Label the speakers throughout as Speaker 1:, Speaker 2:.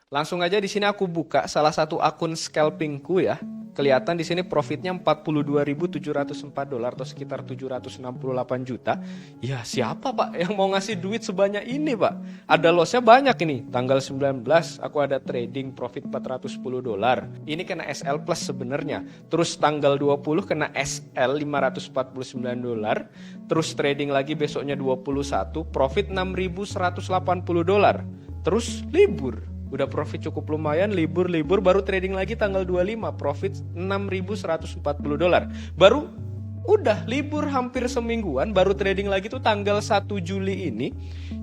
Speaker 1: Langsung aja di sini aku buka salah satu akun scalpingku ya. Kelihatan di sini profitnya $42.704 atau sekitar 768 juta. Ya, siapa Pak yang mau ngasih duit sebanyak ini, Pak? Ada lossnya banyak ini. Tanggal 19 aku ada trading profit $410. Ini kena SL plus sebenarnya. Terus tanggal 20 kena SL $549. Terus trading lagi besoknya 21, profit $6.180. Terus libur. Udah profit cukup lumayan, libur baru trading lagi tanggal 25, profit $6.140. Baru udah libur hampir semingguan, baru trading lagi tuh tanggal 1 Juli ini.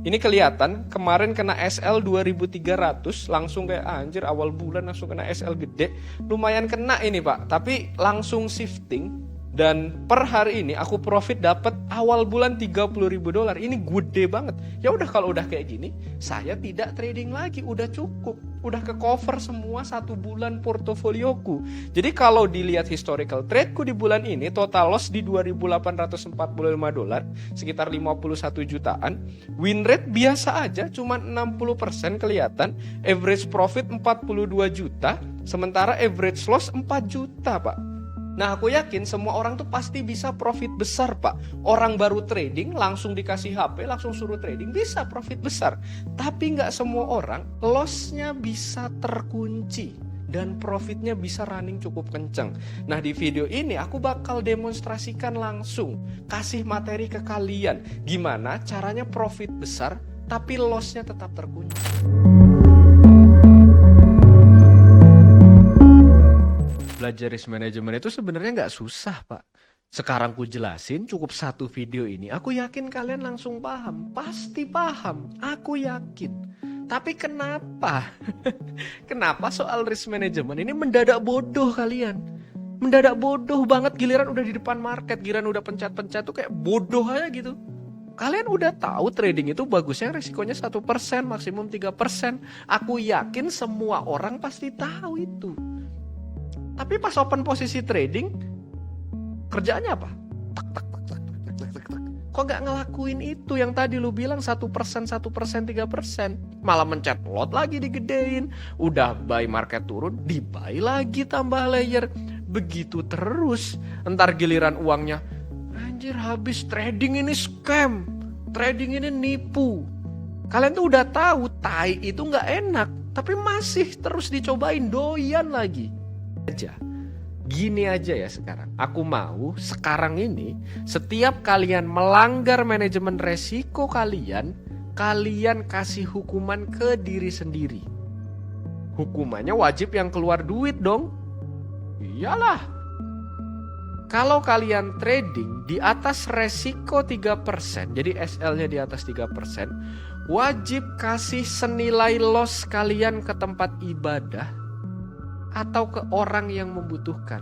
Speaker 1: Ini kelihatan kemarin kena SL 2.300, langsung kayak anjir awal bulan langsung kena SL gede. Lumayan kena ini Pak, tapi langsung shifting. Dan per hari ini aku profit dapat awal bulan $30.000. Ini gede banget. Ya udah kalau udah kayak gini, saya tidak trading lagi, udah cukup. Udah ke cover semua 1 bulan portofolioku. Jadi kalau dilihat historical tradeku di bulan ini, total loss di $2.845, sekitar 51 jutaan. Win rate biasa aja, cuma 60% kelihatan. Average profit 42 juta, sementara average loss 4 juta, Pak. Nah, aku yakin semua orang tuh pasti bisa profit besar, Pak. Orang baru trading, langsung dikasih HP, langsung suruh trading, bisa profit besar. Tapi nggak semua orang, loss-nya bisa terkunci. Dan profitnya bisa running cukup kenceng. Nah, di video ini aku bakal demonstrasikan langsung. Kasih materi ke kalian. Gimana caranya profit besar, tapi loss-nya tetap terkunci. Belajar risk management itu sebenarnya nggak susah, Pak. Sekarang ku jelasin cukup satu video ini, aku yakin kalian langsung paham. Pasti paham, aku yakin. Tapi kenapa? Kenapa soal risk management ini mendadak bodoh kalian? Mendadak bodoh banget, giliran udah di depan market, giliran udah pencet-pencet tuh kayak bodoh aja gitu. Kalian udah tahu trading itu bagusnya resikonya 1%, maksimum 3%. Aku yakin semua orang pasti tahu itu. Tapi pas open posisi trading, kerjaannya apa? Tak, tak, tak, tak, tak, tak, tak, tak. Kok gak ngelakuin itu yang tadi lu bilang 1%, 1%, 3%. Malah mencet lot lagi digedein. Udah buy market turun, di buy lagi tambah layer. Begitu terus. Entar giliran uangnya, anjir habis, trading ini scam. Trading ini nipu. Kalian tuh udah tahu tai itu gak enak. Tapi masih terus dicobain, doyan lagi. Gini aja ya sekarang. Aku mau sekarang ini setiap kalian melanggar manajemen resiko kalian, kalian kasih hukuman ke diri sendiri. Hukumannya wajib yang keluar duit dong. Iyalah. Kalau kalian trading di atas resiko 3%, jadi SL-nya di atas 3%, wajib kasih senilai loss kalian ke tempat ibadah atau ke orang yang membutuhkan.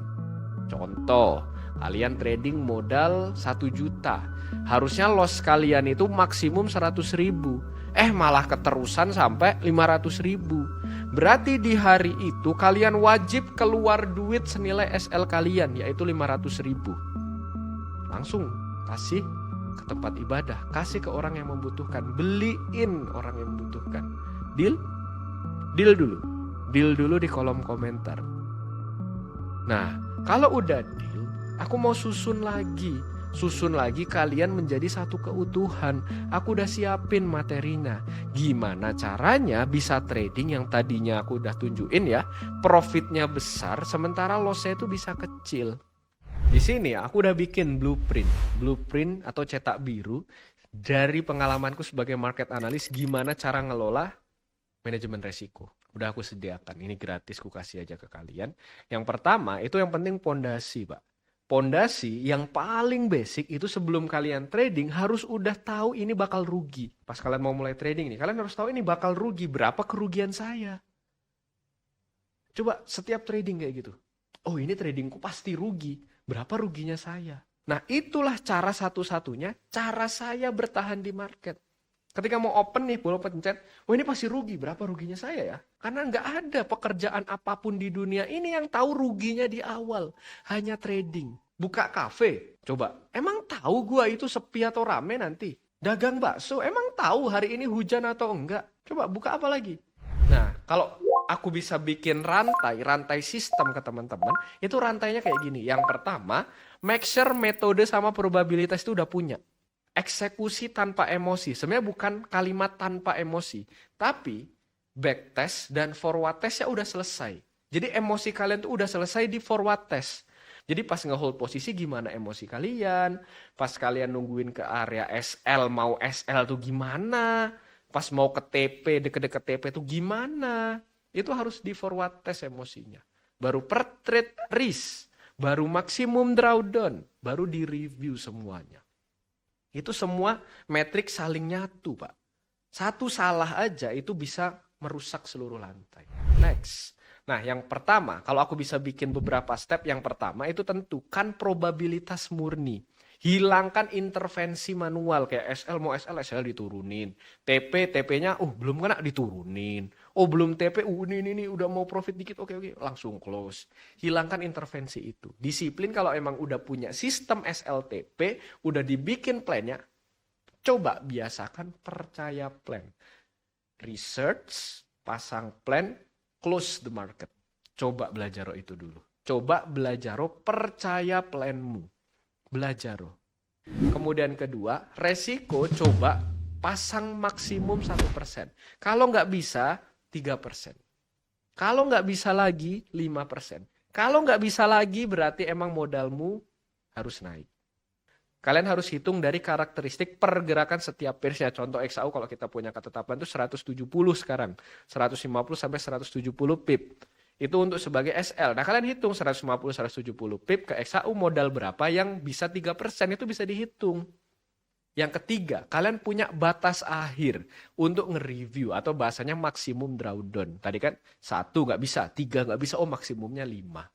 Speaker 1: Contoh, kalian trading modal 1 juta. Harusnya loss kalian itu maksimum 100.000. Malah keterusan sampai 500.000. Berarti di hari itu kalian wajib keluar duit senilai SL kalian, yaitu 500.000. Langsung kasih ke tempat ibadah, kasih ke orang yang membutuhkan, beliin orang yang membutuhkan. Deal? Deal dulu. Deal dulu di kolom komentar. Nah, kalau udah deal, aku mau susun lagi. Susun lagi kalian menjadi satu keutuhan. Aku udah siapin materinya. Gimana caranya bisa trading yang tadinya aku udah tunjukin ya. Profitnya besar, sementara lossnya itu bisa kecil. Di sini aku udah bikin blueprint atau cetak biru dari pengalamanku sebagai market analyst, gimana cara ngelola manajemen resiko. Udah aku sediakan, ini gratis ku kasih aja ke kalian. Yang pertama, itu yang penting pondasi, Pak. Pondasi yang paling basic itu sebelum kalian trading harus udah tahu ini bakal rugi. Pas kalian mau mulai trading nih, kalian harus tahu ini bakal rugi, berapa kerugian saya. Coba setiap trading kayak gitu. Oh, ini tradingku pasti rugi, berapa ruginya saya. Nah, itulah cara satu-satunya, cara saya bertahan di market. Ketika mau open nih, boleh pencet, oh ini pasti rugi, berapa ruginya saya ya? Karena nggak ada pekerjaan apapun di dunia ini yang tahu ruginya di awal. Hanya trading. Buka kafe, coba. Emang tahu gua itu sepi atau rame nanti? Dagang bakso, emang tahu hari ini hujan atau enggak? Coba buka apa lagi? Nah, kalau aku bisa bikin rantai sistem ke teman-teman, itu rantainya kayak gini. Yang pertama, make sure metode sama probabilitas itu udah punya. Eksekusi tanpa emosi. Sebenarnya bukan kalimat tanpa emosi. Tapi backtest dan forward test ya udah selesai. Jadi emosi kalian tuh udah selesai di forward test. Jadi pas nge-hold posisi gimana emosi kalian, pas kalian nungguin ke area SL, mau SL tuh gimana, pas mau ke TP, deket-deket TP tuh gimana, itu harus di forward test emosinya. Baru per trade risk, baru maksimum drawdown, baru di review semuanya. Itu semua metrik saling nyatu, Pak. Satu salah aja itu bisa merusak seluruh lantai. Next. Nah, yang pertama, kalau aku bisa bikin beberapa step, yang pertama itu tentukan probabilitas murni. Hilangkan intervensi manual, kayak SL mau SL diturunin. TP-nya, belum kena diturunin. Belum TP, ini udah mau profit dikit, oke, langsung close. Hilangkan intervensi itu. Disiplin kalau emang udah punya sistem SLTP, udah dibikin plannya, coba biasakan percaya plan. Research, pasang plan, close the market. Coba belajar itu dulu. Coba belajar percaya planmu. Belajar. Kemudian kedua, resiko coba pasang maksimum 1%. Kalau nggak bisa, 3%. Kalau nggak bisa lagi, 5%. Kalau nggak bisa lagi, berarti emang modalmu harus naik. Kalian harus hitung dari karakteristik pergerakan setiap pairs-nya. Contoh XAU kalau kita punya ketetapan itu 170 sekarang. 150 sampai 170 pip. Itu untuk sebagai SL. Nah kalian hitung 150-170 pip ke XAU modal berapa yang bisa 3%, itu bisa dihitung. Yang ketiga, kalian punya batas akhir untuk nge-review atau bahasanya maksimum drawdown. Tadi kan 1 nggak bisa, 3 nggak bisa, maksimumnya 5.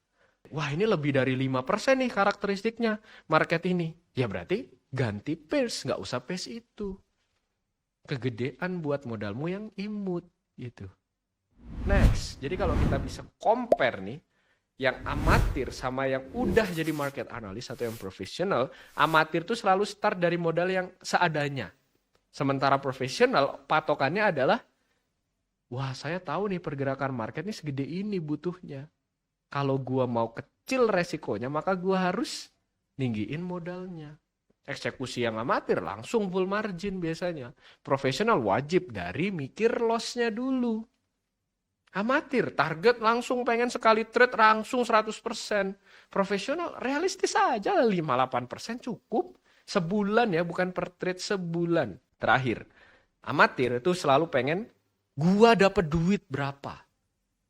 Speaker 1: Wah ini lebih dari 5% nih karakteristiknya market ini. Ya berarti ganti pairs, nggak usah pairs itu. Kegedean buat modalmu yang imut gitu. Next, jadi kalau kita bisa compare nih, yang amatir sama yang udah jadi market analyst atau yang profesional, amatir tuh selalu start dari modal yang seadanya. Sementara profesional patokannya adalah, wah saya tahu nih pergerakan market ini segede ini butuhnya. Kalau gua mau kecil resikonya, maka gua harus ninggiin modalnya. Eksekusi yang amatir langsung full margin biasanya. Profesional wajib dari mikir loss-nya dulu. Amatir, target langsung pengen sekali trade langsung 100%. Profesional realistis aja 5-8% cukup. Sebulan ya, bukan per trade, sebulan. Terakhir, amatir itu selalu pengen gua dapet duit berapa.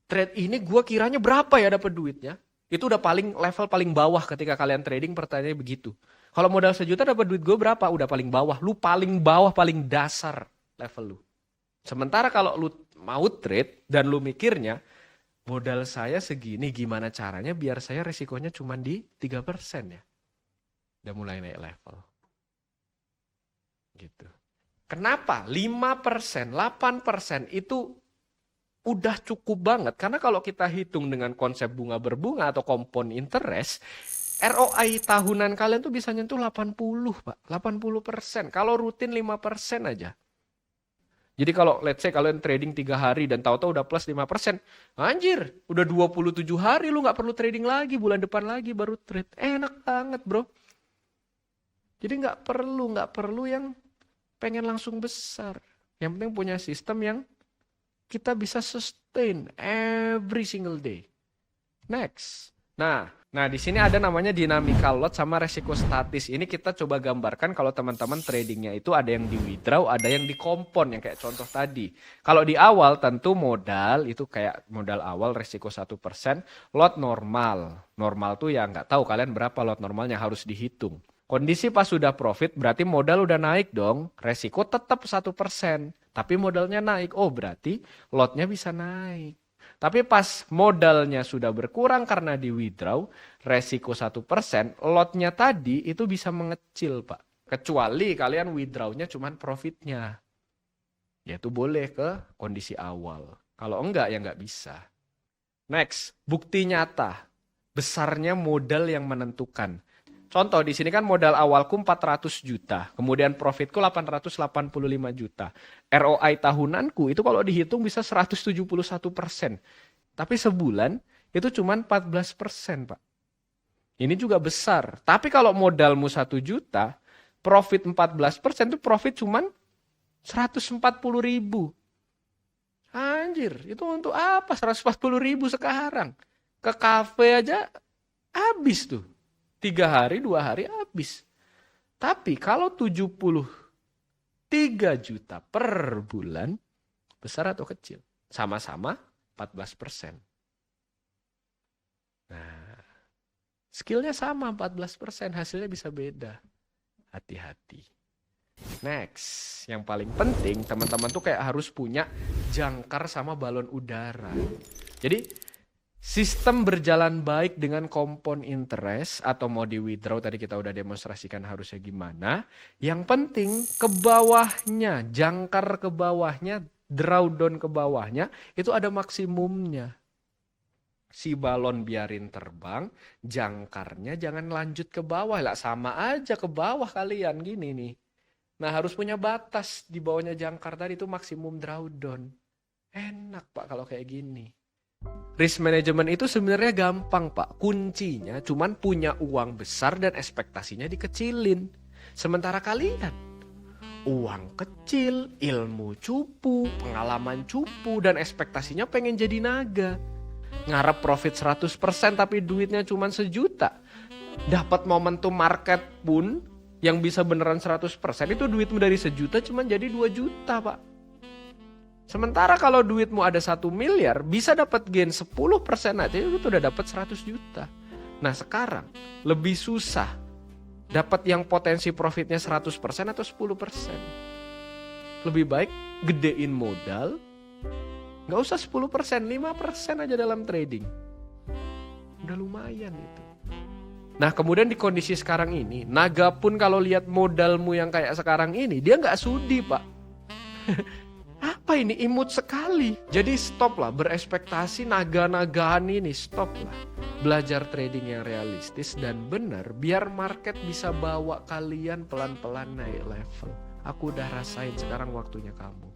Speaker 1: Trade ini gue kiranya berapa ya dapat duitnya? Itu udah level paling bawah ketika kalian trading, pertanyaannya begitu. Kalau modal 1 juta dapat duit gue berapa? Udah paling bawah. Lu paling bawah, paling dasar level lu. Sementara kalau lu mau trade dan lu mikirnya, modal saya segini, gimana caranya biar saya resikonya cuma di 3% ya. Udah mulai naik level. Gitu. Kenapa? 5%, 8% itu udah cukup banget. Karena kalau kita hitung dengan konsep bunga berbunga atau compound interest, ROI tahunan kalian tuh bisa nyentuh 80, Pak. 80%. Kalau rutin 5% aja. Jadi kalau let's say kalian trading 3 hari dan tahu-tahu udah plus 5%, anjir, udah 27 hari lu nggak perlu trading lagi, bulan depan lagi baru trade. Enak banget, bro. Jadi nggak perlu yang pengen langsung besar. Yang penting punya sistem yang kita bisa sustain every single day. Next. Nah di sini ada namanya dynamical lot sama resiko statis. Ini kita coba gambarkan kalau teman-teman tradingnya itu ada yang di withdraw, ada yang di compound yang kayak contoh tadi. Kalau di awal tentu modal itu kayak modal awal resiko 1%, lot normal. Normal tuh ya nggak tahu kalian berapa lot normalnya, harus dihitung. Kondisi pas sudah profit berarti modal udah naik dong, resiko tetap 1%. Tapi modalnya naik, berarti lotnya bisa naik. Tapi pas modalnya sudah berkurang karena di withdraw, resiko 1%, lotnya tadi itu bisa mengecil, Pak. Kecuali kalian withdrawnya cuma profitnya. Yaitu boleh ke kondisi awal. Kalau enggak ya enggak bisa. Next, bukti nyata. Besarnya modal yang menentukan. Contoh di sini kan modal awalku 400 juta, kemudian profitku 885 juta. ROI tahunanku itu kalau dihitung bisa 171%. Tapi sebulan itu cuma 14%, Pak. Ini juga besar. Tapi kalau modalmu 1 juta, profit 14% itu profit cuma 140 ribu. Anjir, itu untuk apa 140 ribu sekarang? Ke kafe aja habis tuh. 3 hari, 2 hari habis. Tapi kalau 73 juta per bulan, besar atau kecil? Sama-sama 14%. Nah, skillnya sama 14%, hasilnya bisa beda. Hati-hati. Next, yang paling penting teman-teman tuh kayak harus punya jangkar sama balon udara. Jadi sistem berjalan baik dengan compound interest atau mau di withdraw tadi kita udah demonstrasikan harusnya gimana. Yang penting ke bawahnya, jangkar ke bawahnya, drawdown ke bawahnya itu ada maksimumnya. Si balon biarin terbang, jangkarnya jangan lanjut ke bawah lah, sama aja ke bawah kalian gini nih. Nah harus punya batas di bawahnya jangkar tadi itu maksimum drawdown. Enak Pak kalau kayak gini. Risk management itu sebenarnya gampang Pak. Kuncinya cuman punya uang besar dan ekspektasinya dikecilin. Sementara kalian uang kecil, ilmu cupu, pengalaman cupu, dan ekspektasinya pengen jadi naga. Ngarep profit 100% tapi duitnya cuma 1 juta. Dapat momentum market pun yang bisa beneran 100% itu duitmu dari 1 juta cuma jadi 2 juta Pak. Sementara kalau duitmu ada 1 miliar, bisa dapat gain 10% aja, itu udah dapat 100 juta. Nah sekarang, lebih susah dapat yang potensi profitnya 100% atau 10%. Lebih baik gedein modal, nggak usah 10%, 5% aja dalam trading. Udah lumayan itu. Nah kemudian di kondisi sekarang ini, naga pun kalau lihat modalmu yang kayak sekarang ini, dia nggak sudi Pak. Apa ini imut sekali. Jadi stop lah berekspektasi naga-nagaan ini, stop lah. Belajar trading yang realistis dan benar biar market bisa bawa kalian pelan-pelan naik level. Aku udah rasain, sekarang waktunya kamu.